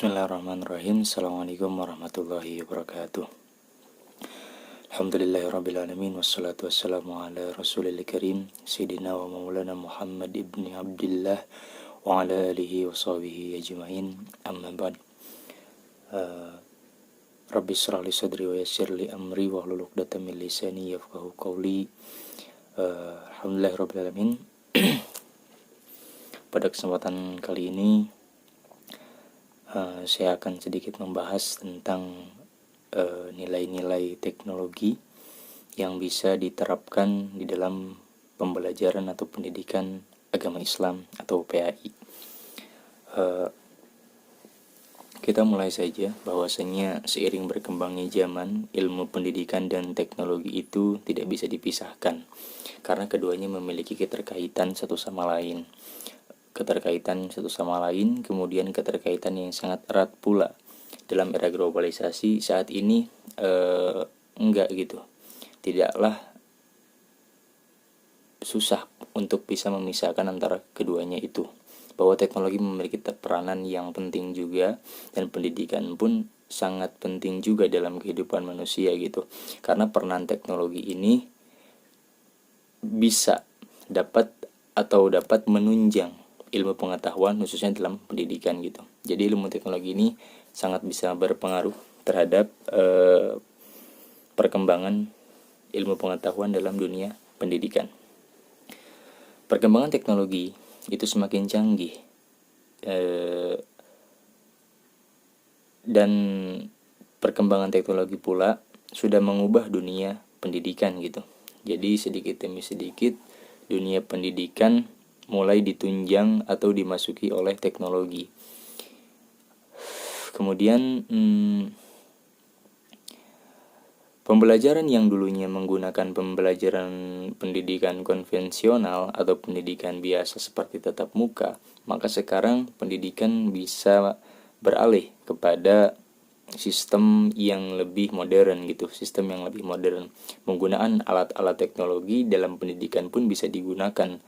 Bismillahirrahmanirrahim. Assalamualaikum warahmatullahi wabarakatuh. Alhamdulillahirrabbilalamin. Wassalatu wassalamu ala rasulil karim Sayyidina wa maulana Muhammad ibni Abdillah wa ala alihi wa sahbihi ajma'in. Amma ba'd. Rabbi shrah li sadri wa yassir li amri wa hlul 'uqdatam min lisani yafqahu qawli. Alhamdulillahirrabbilalamin. Pada kesempatan kali ini saya akan sedikit membahas tentang nilai-nilai teknologi yang bisa diterapkan di dalam pembelajaran atau pendidikan agama Islam atau PAI. Kita mulai saja bahwasanya seiring berkembangnya zaman, ilmu pendidikan dan teknologi itu tidak bisa dipisahkan karena keduanya memiliki keterkaitan satu sama lain. Kemudian keterkaitan yang sangat erat pula. Dalam era globalisasi saat ini tidaklah susah untuk bisa memisahkan antara keduanya itu, bahwa teknologi memiliki peranan yang penting juga, dan pendidikan pun sangat penting juga dalam kehidupan manusia gitu, karena peranan teknologi ini dapat menunjang ilmu pengetahuan khususnya dalam pendidikan gitu. Jadi ilmu teknologi ini sangat bisa berpengaruh terhadap perkembangan ilmu pengetahuan dalam dunia pendidikan. Perkembangan teknologi itu semakin canggih dan perkembangan teknologi pula sudah mengubah dunia pendidikan gitu. Jadi sedikit demi sedikit dunia pendidikan mulai ditunjang atau dimasuki oleh teknologi. Kemudian pembelajaran yang dulunya menggunakan pembelajaran pendidikan konvensional atau pendidikan biasa seperti tatap muka, maka sekarang pendidikan bisa beralih kepada sistem yang lebih modern gitu, Penggunaan alat-alat teknologi dalam pendidikan pun bisa digunakan.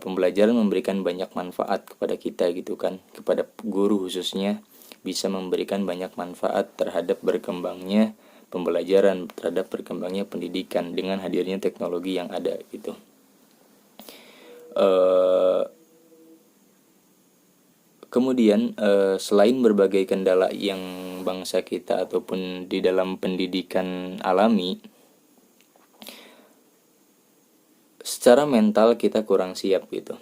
Pembelajaran memberikan banyak manfaat kepada kita gitu kan, kepada guru khususnya bisa memberikan banyak manfaat terhadap berkembangnya pembelajaran, terhadap berkembangnya pendidikan dengan hadirnya teknologi yang ada gitu. Kemudian selain berbagai kendala yang bangsa kita ataupun di dalam pendidikan alami, secara mental kita kurang siap gitu.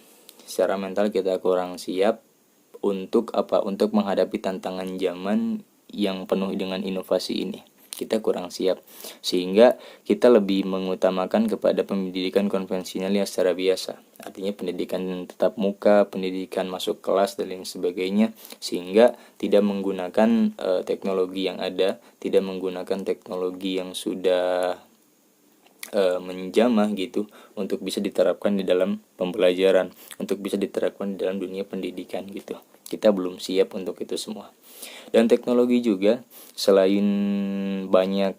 Untuk menghadapi tantangan zaman yang penuh dengan inovasi ini. Kita kurang siap, sehingga kita lebih mengutamakan kepada pendidikan konvensional yang secara biasa. Artinya pendidikan tatap muka, pendidikan masuk kelas dan lain sebagainya, sehingga tidak menggunakan teknologi yang ada, tidak menggunakan teknologi yang sudah menjamah gitu untuk bisa diterapkan di dalam pembelajaran, untuk bisa diterapkan di dalam dunia pendidikan gitu. Kita belum siap untuk itu semua. Dan teknologi juga selain banyak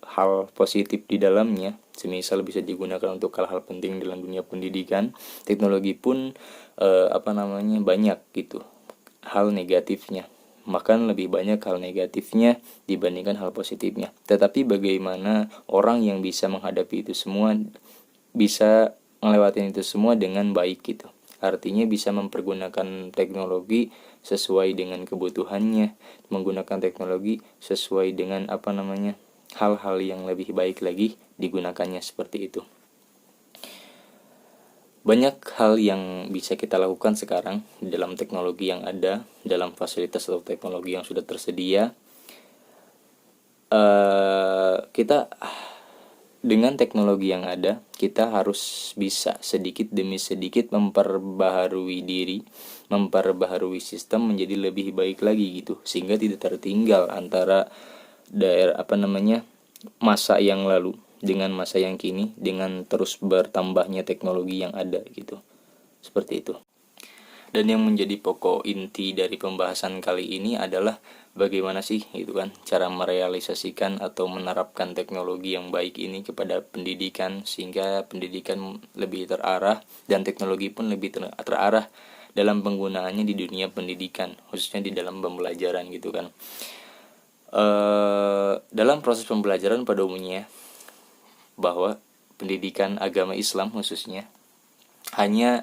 hal positif di dalamnya, semisal bisa digunakan untuk hal-hal penting dalam dunia pendidikan, teknologi pun banyak gitu hal negatifnya. Bahkan lebih banyak hal negatifnya dibandingkan hal positifnya. Tetapi bagaimana orang yang bisa menghadapi itu semua, bisa melewati itu semua dengan baik gitu. Artinya bisa mempergunakan teknologi sesuai dengan kebutuhannya, menggunakan teknologi sesuai dengan hal-hal yang lebih baik lagi digunakannya seperti itu. Banyak hal yang bisa kita lakukan sekarang dalam teknologi yang ada, dalam fasilitas atau teknologi yang sudah tersedia. Kita dengan teknologi yang ada, kita harus bisa sedikit demi sedikit memperbaharui diri, memperbaharui sistem menjadi lebih baik lagi gitu, sehingga tidak tertinggal antara masa yang lalu dengan masa yang kini, dengan terus bertambahnya teknologi yang ada gitu. Seperti itu. Dan yang menjadi pokok inti dari pembahasan kali ini adalah bagaimana sih gitu kan cara merealisasikan atau menerapkan teknologi yang baik ini kepada pendidikan, sehingga pendidikan lebih terarah dan teknologi pun lebih terarah dalam penggunaannya di dunia pendidikan, khususnya di dalam pembelajaran gitu kan. Dalam proses pembelajaran pada umumnya, bahwa pendidikan agama Islam khususnya hanya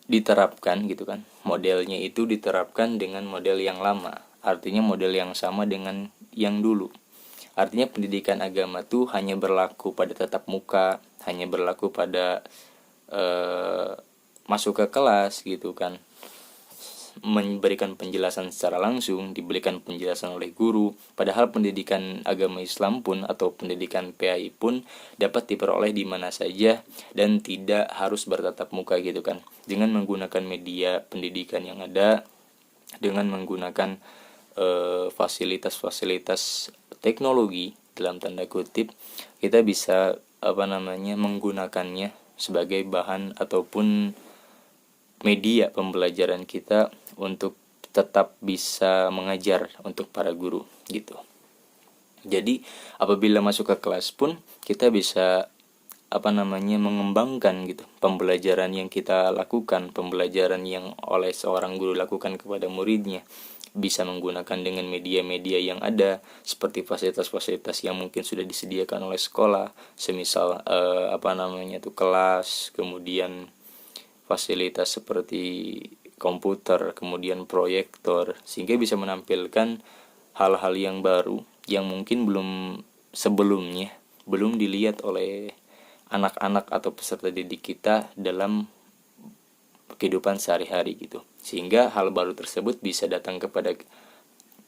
diterapkan gitu kan, modelnya itu diterapkan dengan model yang lama, artinya model yang sama dengan yang dulu. Artinya pendidikan agama tuh hanya berlaku pada tatap muka, hanya berlaku pada masuk ke kelas gitu kan, memberikan penjelasan secara langsung, diberikan penjelasan oleh guru. Padahal pendidikan agama Islam pun atau pendidikan PAI pun dapat diperoleh di mana saja dan tidak harus bertatap muka gitu kan. Dengan menggunakan media pendidikan yang ada, dengan menggunakan fasilitas-fasilitas teknologi dalam tanda kutip, kita bisa menggunakannya sebagai bahan ataupun media pembelajaran kita untuk tetap bisa mengajar untuk para guru gitu. Jadi apabila masuk ke kelas pun kita bisa mengembangkan gitu pembelajaran yang kita lakukan, pembelajaran yang oleh seorang guru lakukan kepada muridnya, bisa menggunakan dengan media-media yang ada seperti fasilitas-fasilitas yang mungkin sudah disediakan oleh sekolah, semisal kelas, kemudian fasilitas seperti komputer, kemudian proyektor, sehingga bisa menampilkan hal-hal yang baru yang mungkin sebelumnya belum dilihat oleh anak-anak atau peserta didik kita dalam kehidupan sehari-hari gitu. Sehingga hal baru tersebut bisa datang kepada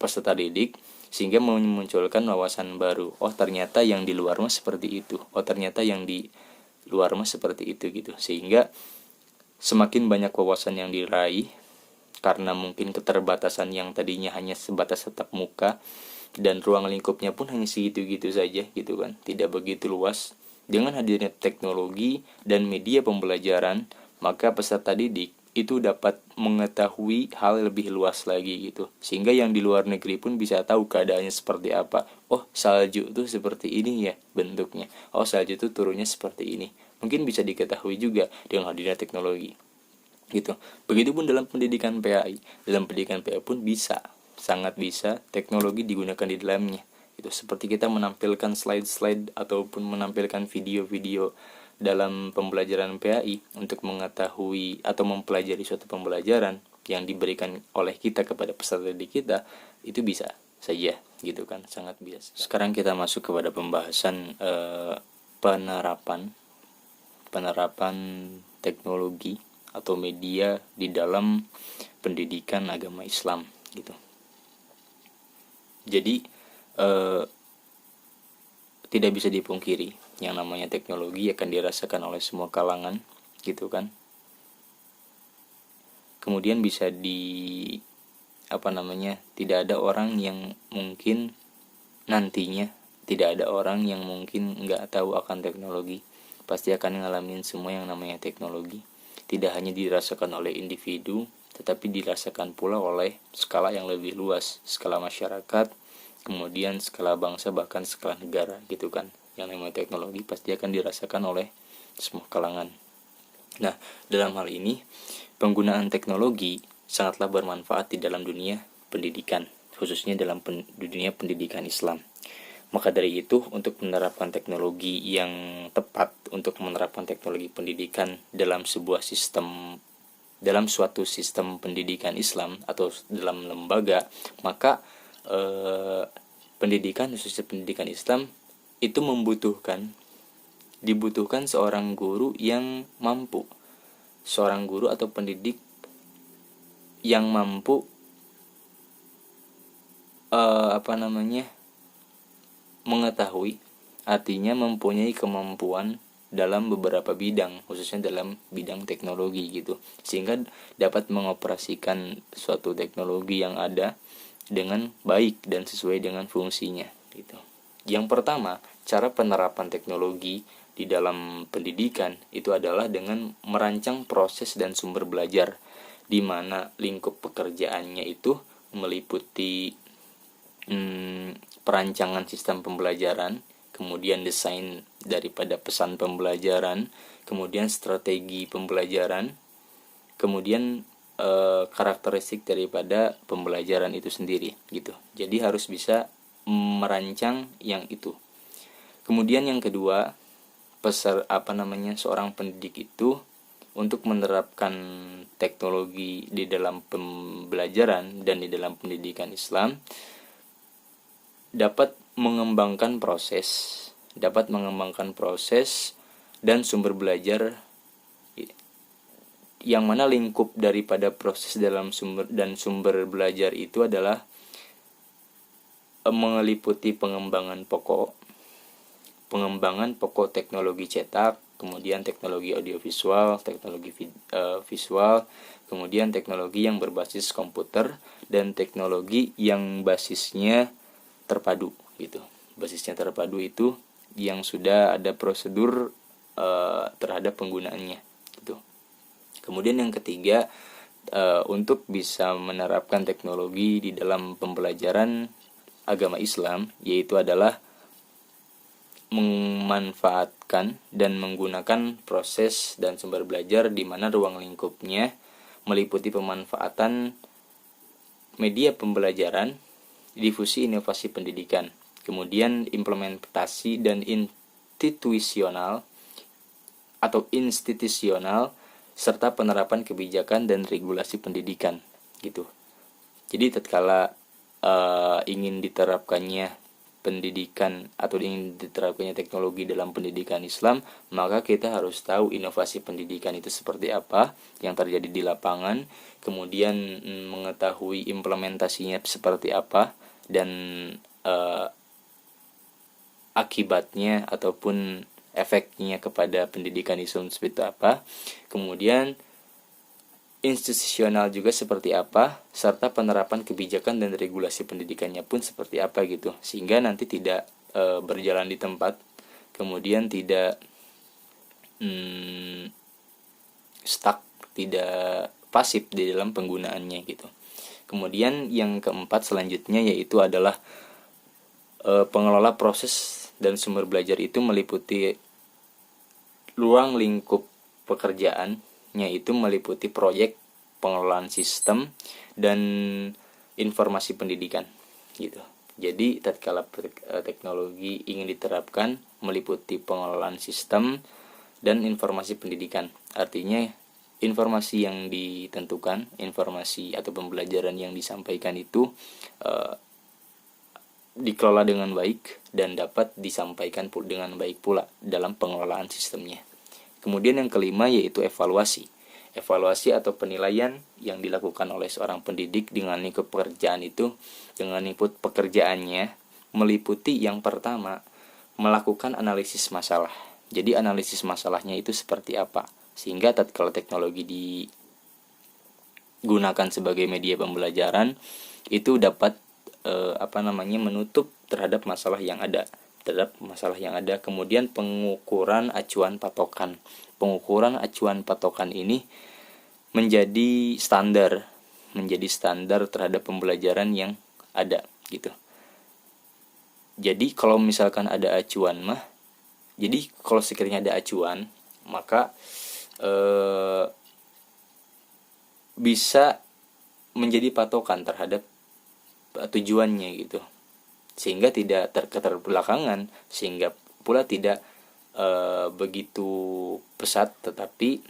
peserta didik sehingga memunculkan wawasan baru. Oh, ternyata yang di luar mah seperti itu. Oh, ternyata yang di luar mah seperti itu gitu. Sehingga semakin banyak wawasan yang diraih karena mungkin keterbatasan yang tadinya hanya sebatas tatap muka dan ruang lingkupnya pun hanya segitu-gitu saja gitu kan, tidak begitu luas. Dengan hadirnya teknologi dan media pembelajaran, maka peserta didik itu dapat mengetahui hal lebih luas lagi gitu, sehingga yang di luar negeri pun bisa tahu keadaannya seperti apa. Oh, salju itu seperti ini ya bentuknya. Oh, salju itu turunnya seperti ini. Mungkin bisa diketahui juga dengan hadirnya teknologi gitu. Begitupun dalam pendidikan PAI. Dalam pendidikan PAI pun sangat bisa teknologi digunakan di dalamnya. Itu seperti kita menampilkan slide-slide ataupun menampilkan video-video dalam pembelajaran PAI untuk mengetahui atau mempelajari suatu pembelajaran yang diberikan oleh kita kepada peserta didik kita, itu bisa saja gitu kan, sangat biasa. Sekarang kita masuk kepada pembahasan penerapan teknologi atau media di dalam pendidikan agama Islam gitu. Jadi tidak bisa dipungkiri yang namanya teknologi akan dirasakan oleh semua kalangan gitu kan. Kemudian bisa tidak ada orang yang mungkin nantinya, tidak ada orang yang mungkin nggak tahu akan teknologi. Pasti akan ngalamin semua yang namanya teknologi. Tidak hanya dirasakan oleh individu, tetapi dirasakan pula oleh skala yang lebih luas, skala masyarakat, kemudian skala bangsa, bahkan skala negara gitu kan. Yang namanya teknologi pasti akan dirasakan oleh semua kalangan. Nah, dalam hal ini penggunaan teknologi sangatlah bermanfaat di dalam dunia pendidikan, khususnya dalam dunia pendidikan Islam. Maka dari itu, untuk menerapkan teknologi yang tepat, untuk menerapkan teknologi pendidikan dalam suatu sistem pendidikan Islam atau dalam lembaga, maka pendidikan, khususnya pendidikan Islam, itu dibutuhkan seorang guru yang mampu, seorang guru atau pendidik yang mampu mengetahui, artinya mempunyai kemampuan dalam beberapa bidang, khususnya dalam bidang teknologi gitu, sehingga dapat mengoperasikan suatu teknologi yang ada dengan baik dan sesuai dengan fungsinya gitu. Yang pertama, cara penerapan teknologi di dalam pendidikan itu adalah dengan merancang proses dan sumber belajar, di mana lingkup pekerjaannya itu meliputi perancangan sistem pembelajaran, kemudian desain daripada pesan pembelajaran, kemudian strategi pembelajaran, kemudian karakteristik daripada pembelajaran itu sendiri gitu. Jadi harus bisa merancang yang itu. Kemudian yang kedua, seorang pendidik itu untuk menerapkan teknologi di dalam pembelajaran dan di dalam pendidikan Islam dapat mengembangkan proses dan sumber belajar, yang mana lingkup daripada proses dalam sumber belajar itu adalah meliputi pengembangan pokok teknologi cetak, kemudian teknologi audiovisual, teknologi visual, kemudian teknologi yang berbasis komputer, dan teknologi yang basisnya terpadu gitu. Basisnya terpadu itu yang sudah ada prosedur terhadap penggunaannya gitu. Kemudian yang ketiga, untuk bisa menerapkan teknologi di dalam pembelajaran agama Islam, yaitu adalah memanfaatkan dan menggunakan proses dan sumber belajar di mana ruang lingkupnya meliputi pemanfaatan media pembelajaran, difusi inovasi pendidikan, kemudian implementasi dan institusional, serta penerapan kebijakan dan regulasi pendidikan gitu. Jadi tatkala ingin diterapkannya pendidikan atau ingin diterapkannya teknologi dalam pendidikan Islam, maka kita harus tahu inovasi pendidikan itu seperti apa yang terjadi di lapangan, kemudian mengetahui implementasinya seperti apa, dan akibatnya ataupun efeknya kepada pendidikan Islam seperti apa, kemudian institusional juga seperti apa, serta penerapan kebijakan dan regulasi pendidikannya pun seperti apa gitu, sehingga nanti tidak berjalan di tempat, kemudian tidak stuck, tidak pasif di dalam penggunaannya gitu. Kemudian yang keempat selanjutnya yaitu adalah pengelola proses dan sumber belajar itu meliputi ruang lingkup pekerjaan, yaitu meliputi proyek pengelolaan sistem dan informasi pendidikan gitu. Jadi tatkala teknologi ingin diterapkan meliputi pengelolaan sistem dan informasi pendidikan. Artinya informasi yang ditentukan, informasi atau pembelajaran yang disampaikan itu dikelola dengan baik dan dapat disampaikan dengan baik pula dalam pengelolaan sistemnya. Kemudian yang kelima yaitu evaluasi. Evaluasi atau penilaian yang dilakukan oleh seorang pendidik dengan lingkup pekerjaan itu, dengan lingkup pekerjaannya meliputi yang pertama, melakukan analisis masalah. Jadi analisis masalahnya itu seperti apa, sehingga tatkala teknologi digunakan sebagai media pembelajaran itu dapat menutup terhadap masalah yang ada. Kemudian pengukuran acuan patokan ini menjadi standar terhadap pembelajaran yang ada gitu. Jadi kalau misalkan ada acuan kalau sekiranya ada acuan, maka bisa menjadi patokan terhadap tujuannya gitu, sehingga tidak keterbelakangan, sehingga pula tidak begitu pesat, tetapi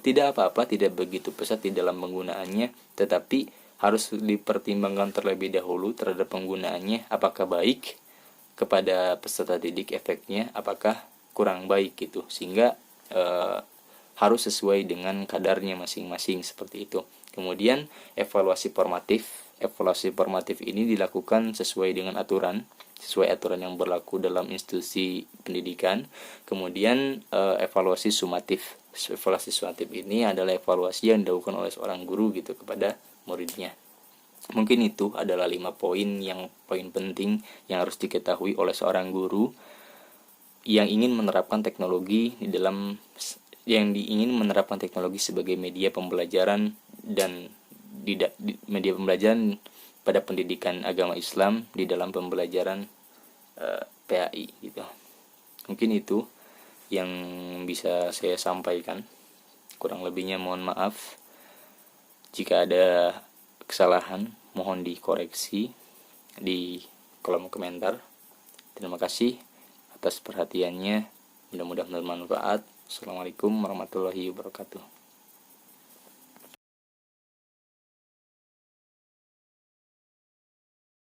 tidak begitu pesat di dalam penggunaannya, tetapi harus dipertimbangkan terlebih dahulu terhadap penggunaannya, apakah baik kepada peserta didik efeknya, apakah kurang baik gitu, sehingga harus sesuai dengan kadarnya masing-masing seperti itu. Kemudian evaluasi formatif ini dilakukan sesuai aturan yang berlaku dalam institusi pendidikan. Kemudian evaluasi sumatif ini adalah evaluasi yang dilakukan oleh seorang guru gitu kepada muridnya. Mungkin itu adalah 5 poin penting yang harus diketahui oleh seorang guru yang ingin menerapkan teknologi sebagai media pembelajaran dan media pembelajaran pada pendidikan agama Islam di dalam pembelajaran PAI gitu. Mungkin itu yang bisa saya sampaikan. Kurang lebihnya mohon maaf. Jika ada kesalahan mohon dikoreksi di kolom komentar. Terima kasih atas perhatiannya, mudah-mudahan bermanfaat. Assalamualaikum warahmatullahi wabarakatuh.